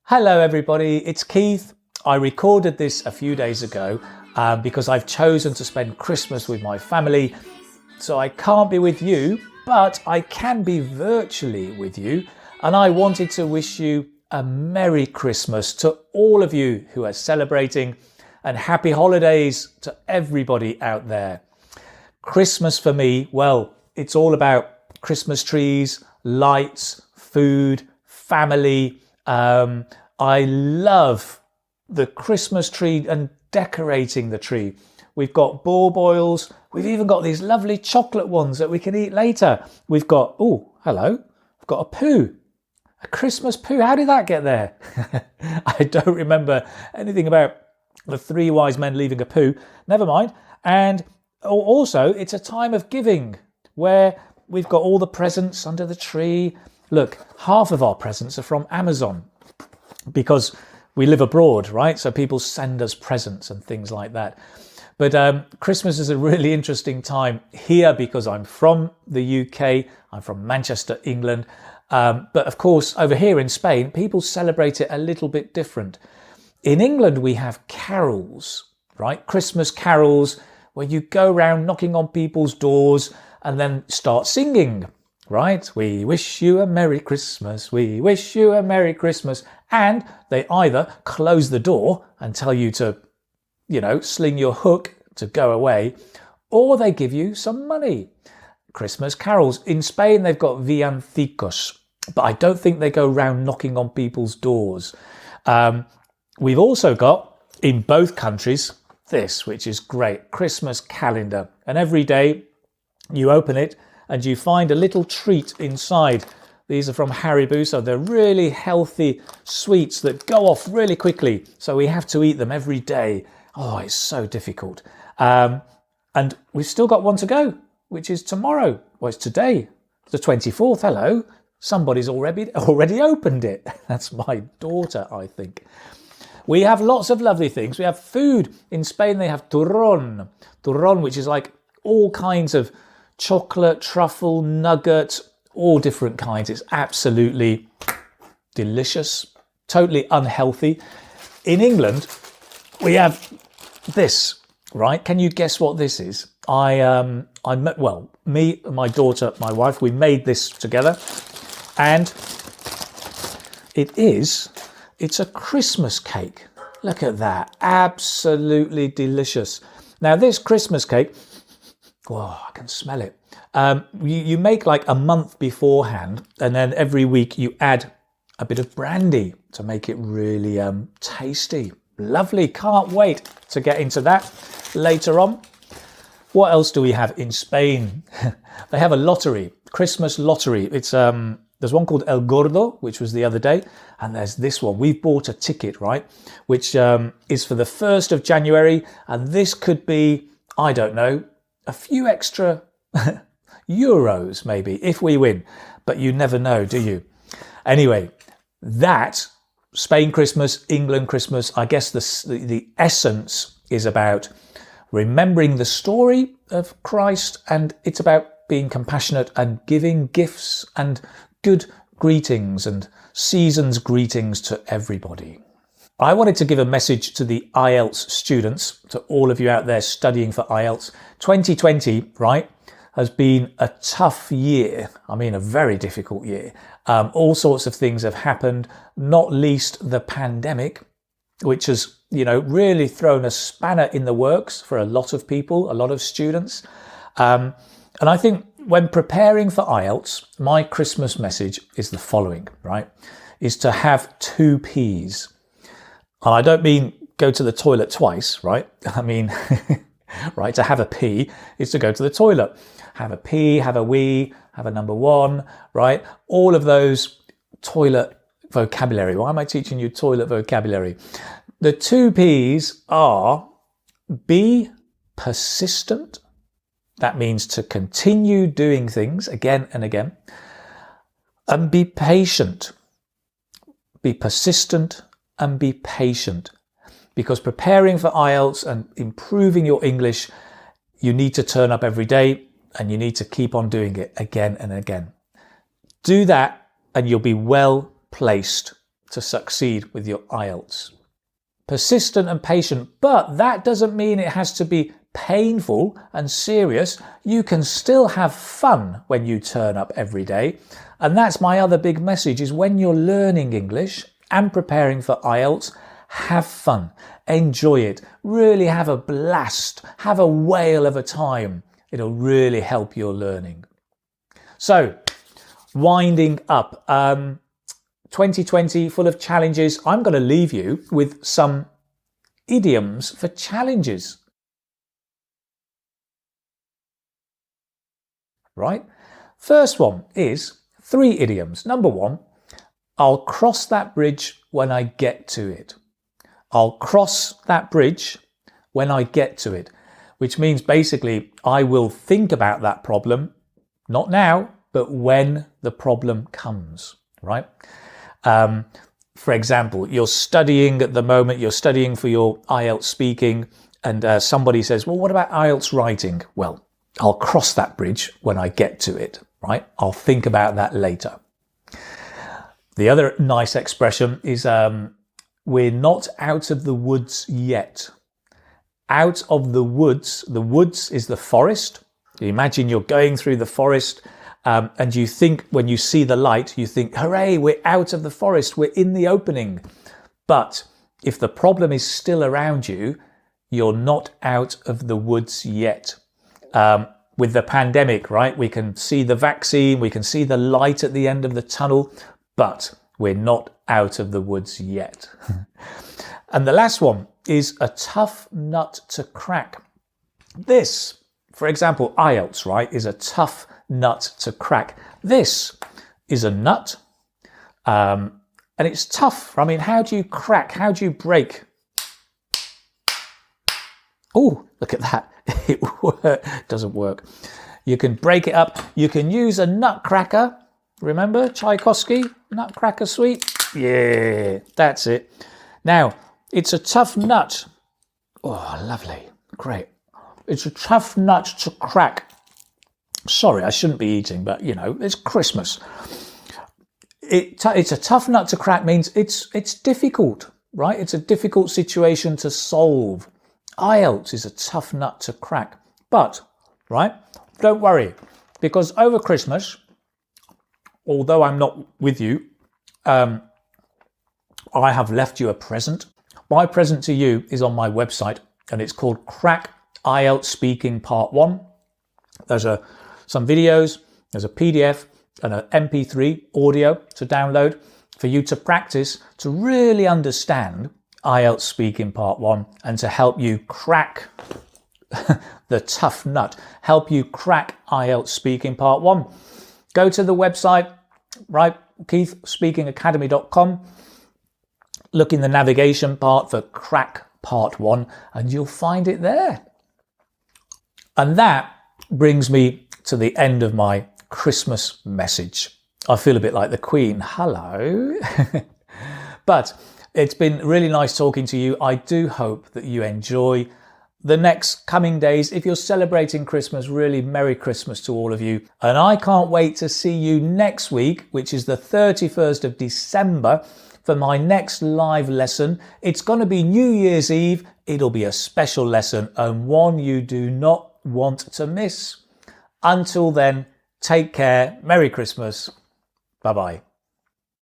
Hello everybody, it's Keith. I recorded this a few days ago because I've chosen to spend Christmas with my family, so I can't be with you, but I can be virtually with you, and I wanted to wish you a Merry Christmas to all of you who are celebrating, and Happy Holidays to everybody out there. Christmas for me, well, it's all about Christmas trees, lights, food, family. I love the Christmas tree and decorating the tree. We've got baubles. We've even got these lovely chocolate ones that we can eat later. We've got, oh, hello. I've got a poo. A Christmas poo. How did that get there? I don't remember anything about the three wise men leaving a poo. Never mind. And also, it's a time of giving where we've got all the presents under the tree. Look, half of our presents are from Amazon because we live abroad, right? So people send us presents and things like that. But Christmas is a really interesting time here because I'm from the UK. I'm from Manchester, England. But of course, over here in Spain, people celebrate it a little bit different. In England, we have carols, right? Christmas carols where you go around knocking on people's doors and then start singing, right? We wish you a Merry Christmas. We wish you a Merry Christmas. And they either close the door and tell you to, sling your hook to go away, or they give you some money. Christmas carols. In Spain, they've got villancicos, but I don't think they go round knocking on people's doors. We've also got, in both countries, this, which is great, Christmas calendar. And every day you open it and you find a little treat inside. These are from Haribo, so they're really healthy sweets that go off really quickly. So we have to eat them every day. Oh, it's so difficult. And we've still got one to go, which is tomorrow. Well, it's today, the 24th. Hello. Somebody's already opened it. That's my daughter, I think. We have lots of lovely things. We have food. In Spain, they have turrón. Turrón, which is like all kinds of chocolate, truffle, nugget, all different kinds. It's absolutely delicious, totally unhealthy. In England, we have this, right? Can you guess what this is? Me, my daughter, my wife, we made this together, and it's a Christmas cake. Look at that, absolutely delicious. Now this Christmas cake, oh, I can smell it. You make like a month beforehand, and then every week you add a bit of brandy to make it really tasty. Lovely, can't wait to get into that later on. What else do we have in Spain? They have a lottery, Christmas lottery. It's there's one called El Gordo, which was the other day, and there's this one. We've bought a ticket, right, which is for the 1st of January, and this could be, I don't know, a few extra euros maybe if we win, but you never know, do you? Anyway, that Spain Christmas, England Christmas, I guess the essence is about remembering the story of Christ, and it's about being compassionate and giving gifts and good greetings and season's greetings to everybody. I wanted to give a message to the IELTS students, to all of you out there studying for IELTS. 2020, right, has been a tough year. I mean, a very difficult year. All sorts of things have happened, not least the pandemic, which has, really thrown a spanner in the works for a lot of people, a lot of students. And I think when preparing for IELTS, my Christmas message is the following, right, is to have 2 Ps. And I don't mean go to the toilet twice, right? I mean, right, to have a pee is to go to the toilet. Have a pee, have a wee, have a number 1, right? All of those toilet vocabulary. Why am I teaching you toilet vocabulary? The 2 Ps are be persistent. That means to continue doing things again and again. And be patient. Be persistent and be patient. Because preparing for IELTS and improving your English, you need to turn up every day and you need to keep on doing it again and again. Do that and you'll be well placed to succeed with your IELTS. Persistent and patient, but that doesn't mean it has to be painful and serious. You can still have fun when you turn up every day. And that's my other big message, is when you're learning English and preparing for IELTS, have fun, enjoy it, really have a blast, have a whale of a time. It'll really help your learning. So, winding up, 2020 full of challenges. I'm going to leave you with some idioms for challenges. Right? First one is 3 idioms. Number 1, I'll cross that bridge when I get to it. I'll cross that bridge when I get to it, which means basically I will think about that problem, not now, but when the problem comes, right? For example, you're studying at the moment, you're studying for your IELTS speaking, and somebody says, well, what about IELTS writing? Well, I'll cross that bridge when I get to it, right? I'll think about that later. The other nice expression is, we're not out of the woods yet. Out of the woods is the forest. You imagine you're going through the forest, and you think, when you see the light, you think, hooray, we're out of the forest, we're in the opening. But if the problem is still around you, you're not out of the woods yet. With the pandemic, right, we can see the vaccine, we can see the light at the end of the tunnel, but we're not out of the woods yet. And the last one is a tough nut to crack. This, for example, IELTS, right, is a tough nut to crack. This is a nut, and it's tough. I mean, how do you crack? How do you break? Oh, look at that. It doesn't work. You can break it up. You can use a nutcracker. Remember Tchaikovsky, Nutcracker Suite? Yeah, that's it. Now, it's a tough nut. Oh, lovely. Great. It's a tough nut to crack. Sorry, I shouldn't be eating, but, you know, it's Christmas. It's a tough nut to crack means it's difficult, right? It's a difficult situation to solve. IELTS is a tough nut to crack. But, right, don't worry, because over Christmas, although I'm not with you, I have left you a present. My present to you is on my website, and it's called Crack IELTS Speaking Part 1. There's some videos, there's a PDF and an MP3 audio to download for you to practice, to really understand IELTS Speaking Part 1 and to help you crack the tough nut, help you crack IELTS Speaking Part 1. Go to the website, right, keithspeakingacademy.com, look in the navigation part for Crack Part 1 and you'll find it there. And that brings me to the end of my Christmas message. I feel a bit like the Queen. Hello. But it's been really nice talking to you. I do hope that you enjoy the next coming days. If you're celebrating Christmas, really Merry Christmas to all of you. And I can't wait to see you next week, which is the 31st of December, for my next live lesson. It's going to be New Year's Eve. It'll be a special lesson and one you do not want to miss. Until then, take care. Merry Christmas. Bye-bye.